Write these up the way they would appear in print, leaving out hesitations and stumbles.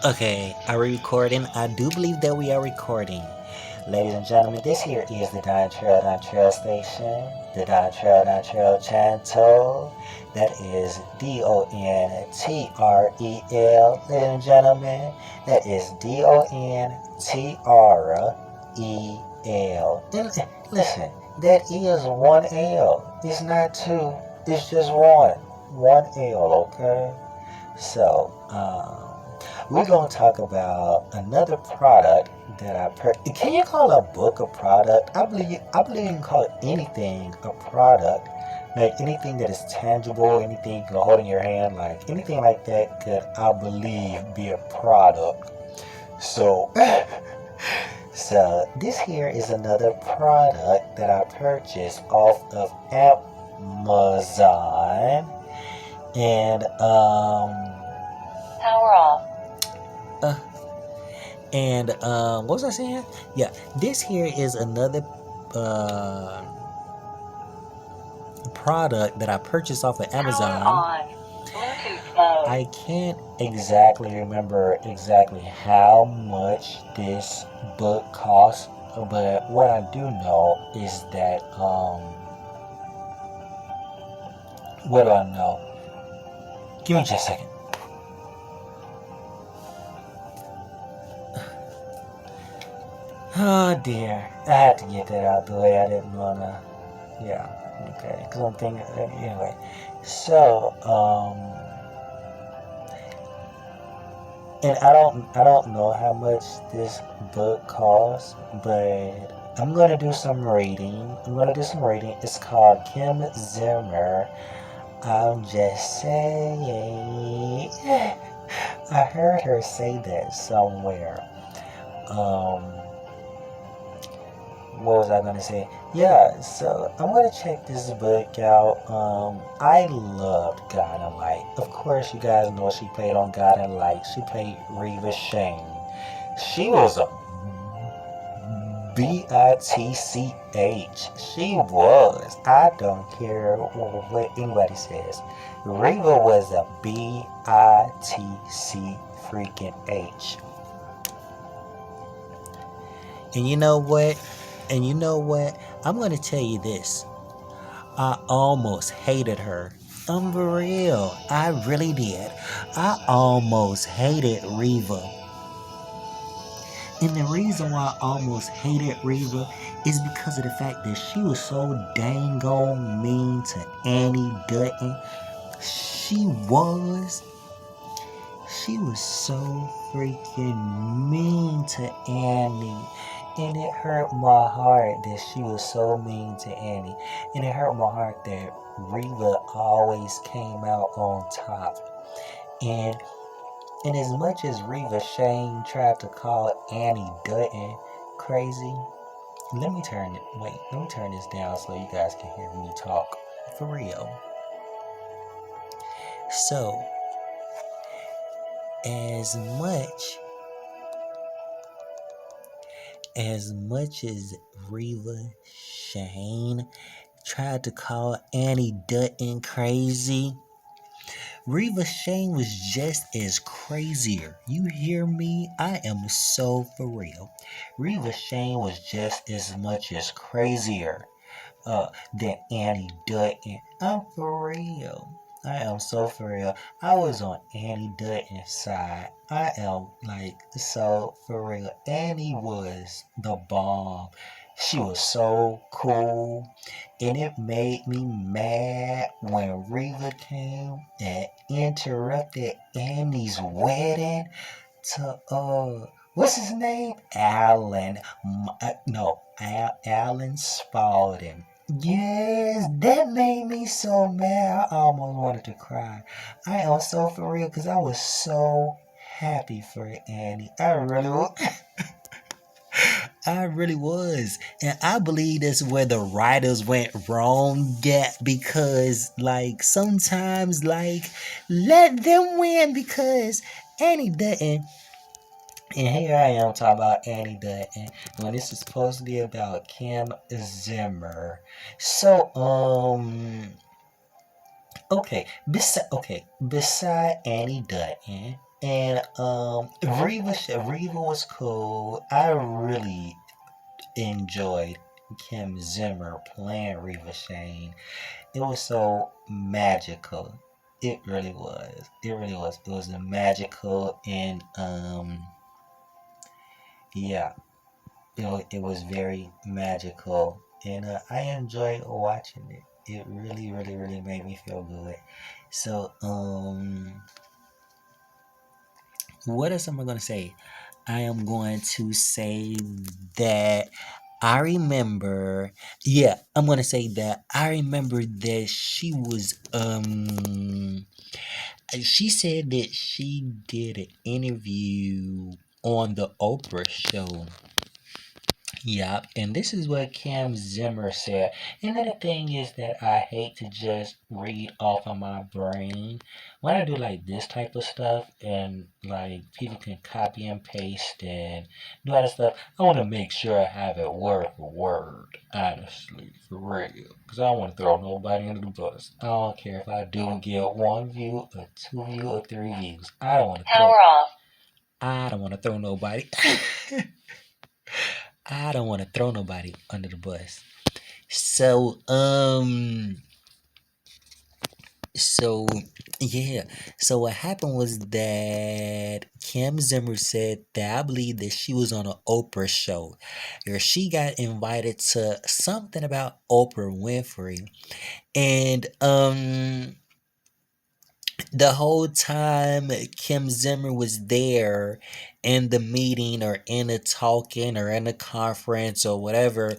Okay, are we recording? I do believe that we are recording. Ladies and gentlemen, this here is the Don Trail Station, the Don Trail Channel. That is DONTREL, ladies and gentlemen. That is DONTREL. And listen, that is one L. It's not two, it's just one. One L, okay? So, we're gonna talk about another product that Can you call a book a product? I believe you can call anything a product. Like anything that is tangible, anything you can hold in your hand, like anything like that could, I believe, be a product. So, so this here is another product that I purchased off of Amazon, and power off. Uh, what was I saying? Yeah, this here is another uh, product that I purchased off of Amazon. Power on. Bluetooth mode. I can't exactly remember exactly how much this book cost, but what I do know is that what do I know? Give me just a second. Oh dear, I had to get that out the way. I didn't wanna, yeah, okay, because I'm thinking, anyway. So, and I don't know how much this book costs, but I'm gonna do some reading. It's called Kim Zimmer. I'm just saying. I heard her say that somewhere. What was I gonna say? Yeah, so I'm gonna check this book out. I loved God and Light. Of course, you guys know she played on God and Light. She played Reva Shane. She was a bitch. She was. I don't care what anybody says. Reva was a bitch freaking H. And you know what? I'm going to tell you this. I almost hated her. I'm for real. I really did. I almost hated Reva. And the reason why I almost hated Reva is because of the fact that she was so dang on mean to Annie Dutton. She was so freaking mean to Annie. And it hurt my heart that she was so mean to Annie. And it hurt my heart that Reva always came out on top. And as much as Reva Shane tried to call Annie Dutton crazy, let me turn this down so you guys can hear me talk for real. So, as much as Reva Shane tried to call Annie Dutton crazy, Reva Shane was just as crazier. You hear me? I am so for real. Reva Shane was just as much as crazier than Annie Dutton. I'm for real. I am so for real. I was on Annie Dutton's side. I am like so for real. Annie was the bomb. She was so cool. And it made me mad when Reva came and interrupted Annie's wedding to what's his name? Alan. No, Alan Spalding. Yes, that made me so mad. I almost wanted to cry. I am so for real because I was so happy for Annie. I really was. I really was. And I believe that's where the writers went wrong at, because like sometimes like let them win, because Annie Dutton. And here I am talking about Annie Dutton when this is supposed to be about Kim Zimmer. So beside Annie Dutton And Reva was cool. I really enjoyed Kim Zimmer playing Reva Shane. It was so magical. It really was. It really was. It was magical, and yeah, it was very magical, and I enjoyed watching it. It really, really, really made me feel good. So, what else am I gonna say? I am going to say that I remember, yeah, I'm gonna say that I remember that she said that she did an interview on the Oprah show. Yep, and this is what Kim Zimmer said. And then the thing is that I hate to just read off of my brain. When I do like this type of stuff and like people can copy and paste and do other stuff, I want to make sure I have it word for word, honestly, for real. Because I don't want to throw nobody under the bus. I don't care if I do get one view, or two views, or three views. I don't want to throw nobody. I don't want to throw nobody under the bus. So, so yeah. So what happened was that Kim Zimmer said that I believe that she was on an Oprah show, or she got invited to something about Oprah Winfrey, and the whole time Kim Zimmer was there in the meeting or in the talking or in the conference or whatever,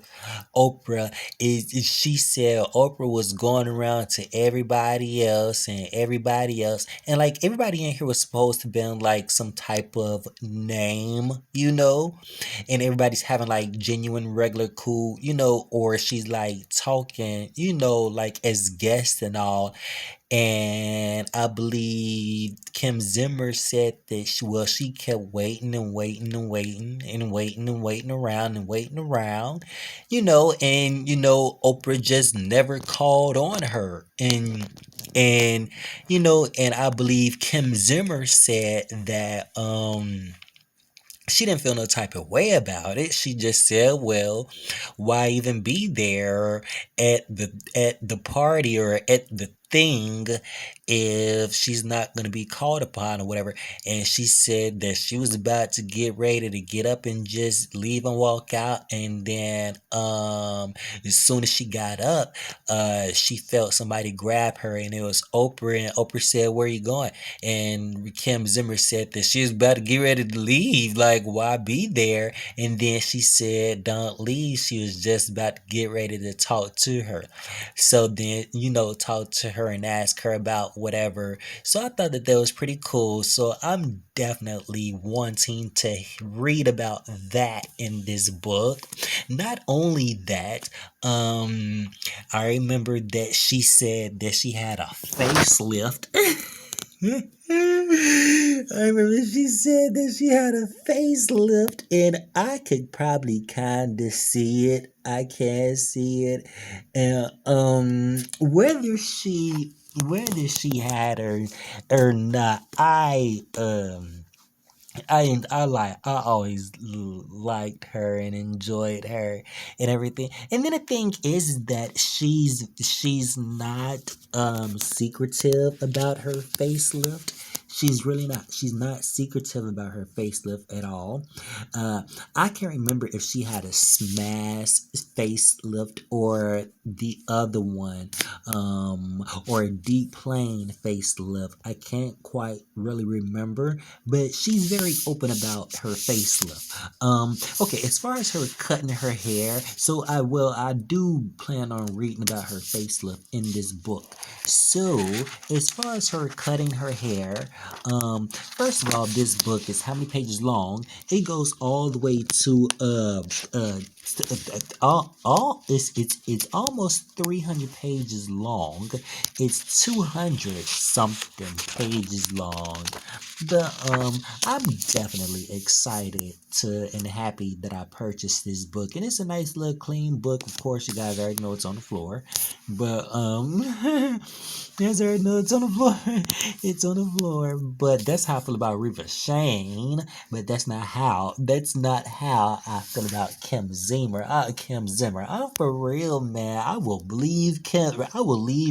she said Oprah was going around to everybody else, and like everybody in here was supposed to be like some type of name, and everybody's having like genuine regular cool, or she's like talking, like as guests and all. And I believe Kim Zimmer said that she kept waiting and waiting and waiting and waiting and waiting around and waiting around, and Oprah just never called on her. And I believe Kim Zimmer said that she didn't feel no type of way about it. She just said, "Well, why even be there at the party or at the thing if she's not going to be called upon or whatever?" And she said that she was about to get ready to get up and just leave and walk out, and then as soon as she got up, she felt somebody grab her, and it was Oprah. And Oprah said, "Where are you going?" And Kim Zimmer said that she was about to get ready to leave. Like, why be there? And then she said, "Don't leave." She was just about to get ready to talk to her. So then, talk to her and ask her about whatever. So I thought that was pretty cool. So I'm definitely wanting to read about that in this book. Not only that, I remember that she said that she had a facelift. I remember she said that she had a facelift, and I could probably kind of see it. I can see it, and whether she had her or not, I always liked her and enjoyed her and everything. And then the thing is that she's not secretive about her facelift. She's really not. She's not secretive about her facelift at all. Uh, I can't remember if she had a smash facelift or the other one, or a deep plane facelift. I can't quite really remember, but she's very open about her facelift. Okay, as far as her cutting her hair, so I do plan on reading about her facelift in this book. So, as far as her cutting her hair, first of all, this book is how many pages long? It goes all the way to all it's almost 300 pages long. It's 200 something pages long. But I'm definitely excited to and happy that I purchased this book. And it's a nice little clean book. Of course, you guys already know it's on the floor. But there's already know it's on the floor. It's on the floor. But that's how I feel about Reva Shane. But that's not how I feel about Kim Zimmer. Kim Zimmer. I'm for real, man. I will leave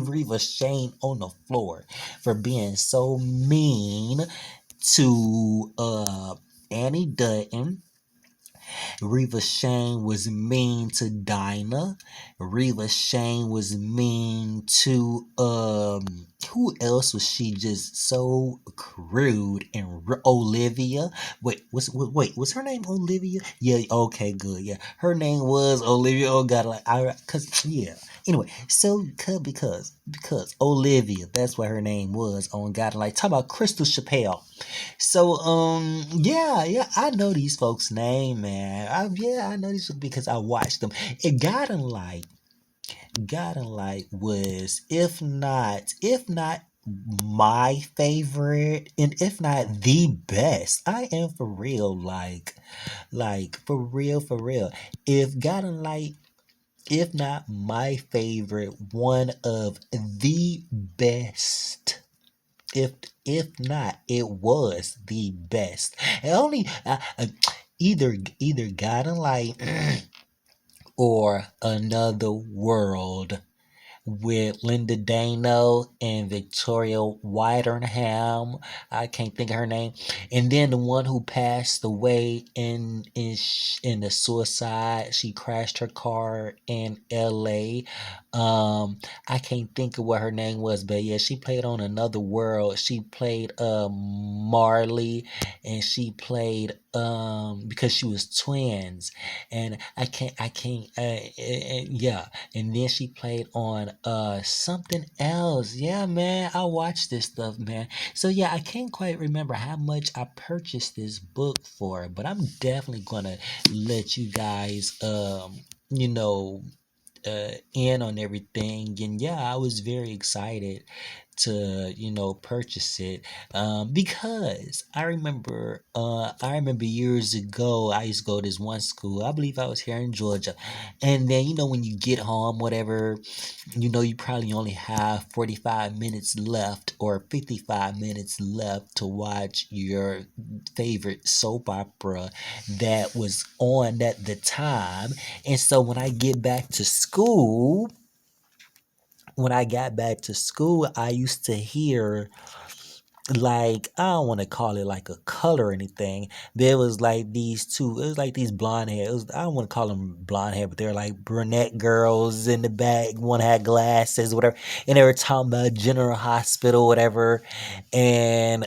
Reva Shane on the floor for being so mean to Annie Dutton. Reva Shane was mean to Dinah. Reva Shane was mean to who else was she just so crude and Olivia? Was her name Olivia? Yeah, okay, good. Yeah, her name was Olivia. Oh God, like cause yeah. Anyway, so because Olivia, that's what her name was on God. Like talk about Crystal Chappelle. So yeah, I know these folks' name, man. I know these folks because I watched them. It God and Light was if not my favorite, and if not the best. I am for real, like for real. If God and Light, if not my favorite, one of the best, if if not, it was the best. And only either God and Light or Another World with Linda Dano and Victoria Whiteringham. I can't think of her name. And then the one who passed away in the suicide. She crashed her car in L.A. I can't think of what her name was, but yeah, she played on Another World. She played Marley, and she played because she was twins, and I can't yeah, and then she played on something else. Yeah, man, I watched this stuff, man. So yeah, I can't quite remember how much I purchased this book for, but I'm definitely gonna let you guys you know in on everything. And yeah, I was very excited to purchase it, because I remember years ago I used to go to this one school. I believe I was here in Georgia, and then when you get home, whatever, you probably only have 45 minutes left or 55 minutes left to watch your favorite soap opera that was on at the time. And so when I got back to school, I used to hear, like, I don't want to call it like a color or anything. There was like these two. It was like these blonde hair. I don't want to call them blonde hair, but they're like brunette girls in the back. One had glasses, whatever, and they were talking about General Hospital, whatever. And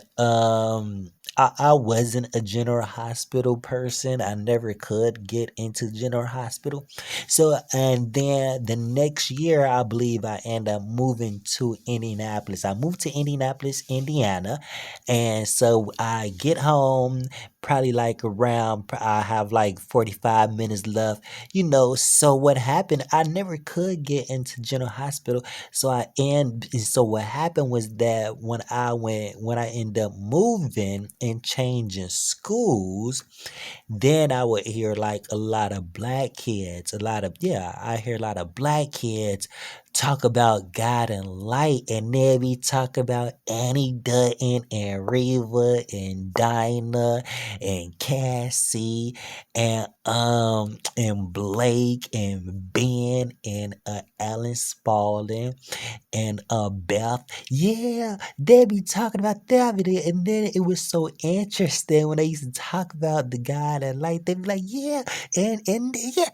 I wasn't a General Hospital person. I never could get into General Hospital. So, and then the next year, I believe I end up moving to Indianapolis. I moved to Indianapolis, Indiana. And so I get home probably like around, I have like 45 minutes left. So what happened, I never could get into General Hospital. So what happened was that when I ended up moving and changing schools, then I would hear like a lot of black kids, I hear a lot of black kids talk about God and Light, and they be talking about Annie Dutton and Reva and Dinah and Cassie and Blake and Ben and Alan Spaulding and Beth. Yeah, they be talking about that video, and then it was so interesting when they used to talk about the guy that like they be like, yeah, and yeah,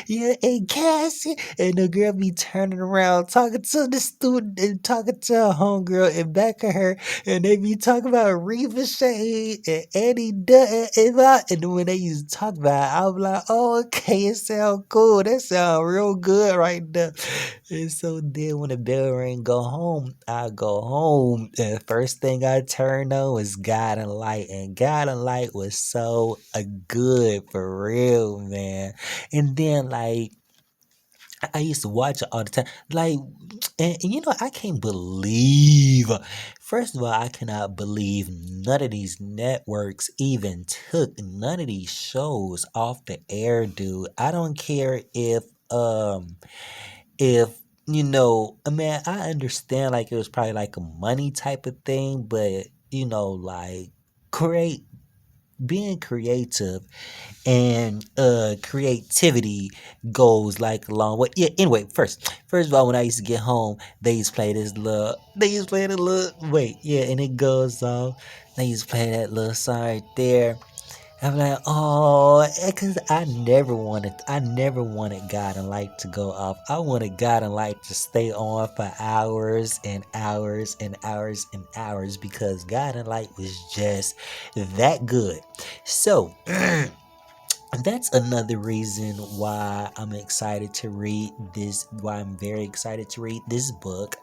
yeah, and Cassie, and the girl be turning around around talking to the student and talking to a homegirl and back of her, and they be talking about Reva Shade and Eddie Dutton and when they used to talk about it, I'm like, oh, okay, it sound cool. That sound real good right there. And so then when the bell ring, go home, I go home. And first thing I turned on was God and Light. And God and Light was so good for real, man. And then like I used to watch it all the time. Like, and you know, I can't believe. First of all, I cannot believe none of these networks even took none of these shows off the air, dude. I don't care if you know, I mean, I understand like it was probably like a money type of thing, but you know, like create being creative and creativity goes like along with yeah. Anyway, first of all, when I used to get home, they used to play this little they used to play the little wait, yeah, and it goes off. They used to play that little song right there. I'm like, oh, because I never wanted God and Light to go off. I wanted God and Light to stay on for hours and hours and hours and hours because God and Light was just that good. So, that's another reason why I'm excited to read this, why I'm very excited to read this book.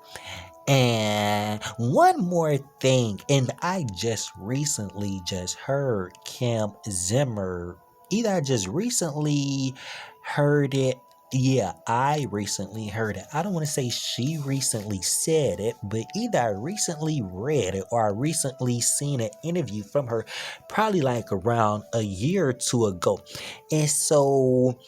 And one more thing, and I just recently just heard Kim Zimmer. Either I just recently heard it. Yeah, I recently heard it. I don't want to say she recently said it, but either I recently read it or I recently seen an interview from her, probably like around a year or two ago. And so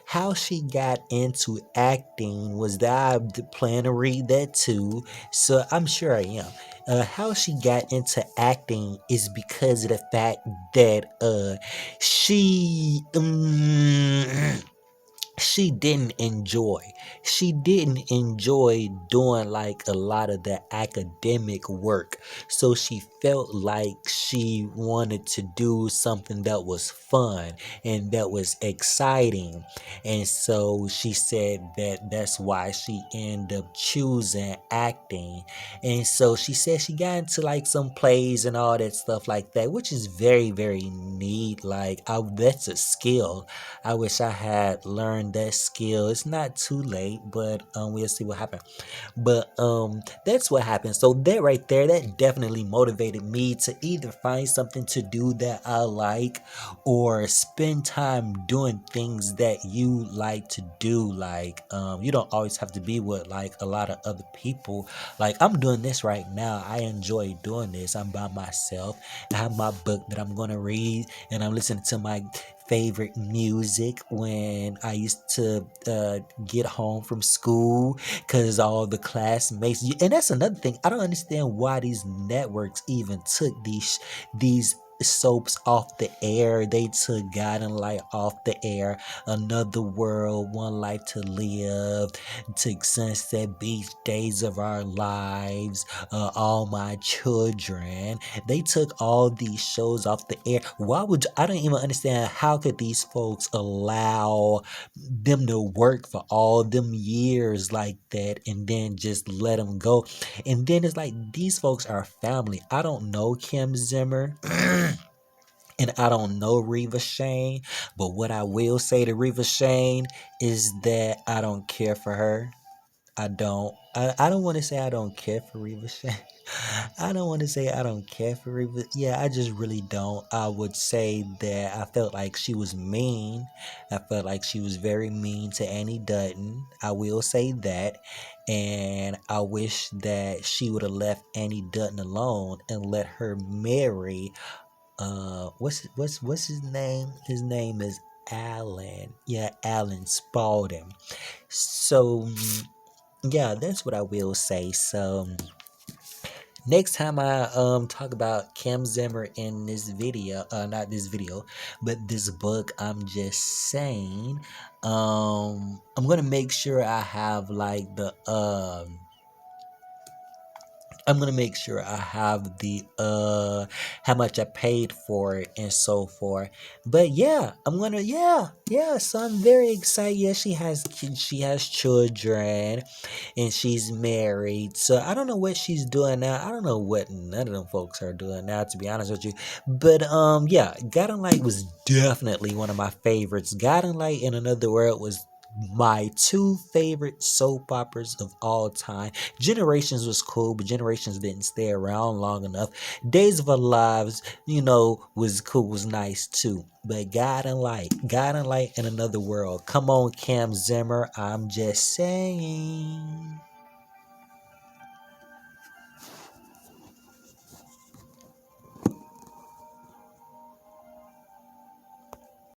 how she got into acting was that I plan to read that too, so I'm sure I am. How she got into acting is because of the fact that she she didn't enjoy she didn't enjoy doing like a lot of the academic work, so she felt like she wanted to do something that was fun and that was exciting, and so she said that that's why she ended up choosing acting. And so she said she got into like some plays and all that stuff like that, which is very very neat. Like that's a skill. I wish I had learned that skill. It's not too late, but we'll see what happens. But that's what happened. So that right there, that definitely motivated me to either find something to do that I like or spend time doing things that you like to do. Like you don't always have to be with like a lot of other people. Like I'm doing this right now. I enjoy doing this. I'm by myself. I have my book that I'm gonna read and I'm listening to my favorite music when I used to get home from school because all the classmates. And that's another thing. I don't understand why these networks even took these soaps off the air. They took God and Light off the air. Another World, One Life to Live, took Sunset Beach, Days of Our Lives, All My Children. They took all these shows off the air. Why would I don't even understand how could these folks allow them to work for all them years like that and then just let them go. And then it's like these folks are family. I don't know Kim Zimmer. And I don't know Reva Shane, but what I will say to Reva Shane is that I don't care for her. I don't. I don't want to say I don't care for Reva Shane. I don't want to say I don't care for Reva. Yeah, I just really don't. I would say that I felt like she was mean. I felt like she was very mean to Annie Dutton. I will say that. And I wish that she would have left Annie Dutton alone and let her marry what's his name? His name is Alan. Yeah, Alan Spaulding. So yeah, that's what I will say. So next time I talk about Kim Zimmer in this video, not this video, but this book, I'm just saying, I'm gonna make sure I have like I'm gonna make sure I have the how much I paid for it and so forth. But yeah, I'm gonna yeah. So I'm very excited. Yeah, she has kids, she has children, and she's married. So I don't know what she's doing now. I don't know what none of them folks are doing now, to be honest with you. But yeah, Guiding Light was definitely one of my favorites. Guiding Light in Another World was my two favorite soap operas of all time. Generations was cool, but Generations didn't stay around long enough. Days of Our Lives, was cool, was nice too. But God and Light in Another World. Come on, Kim Zimmer. I'm just saying.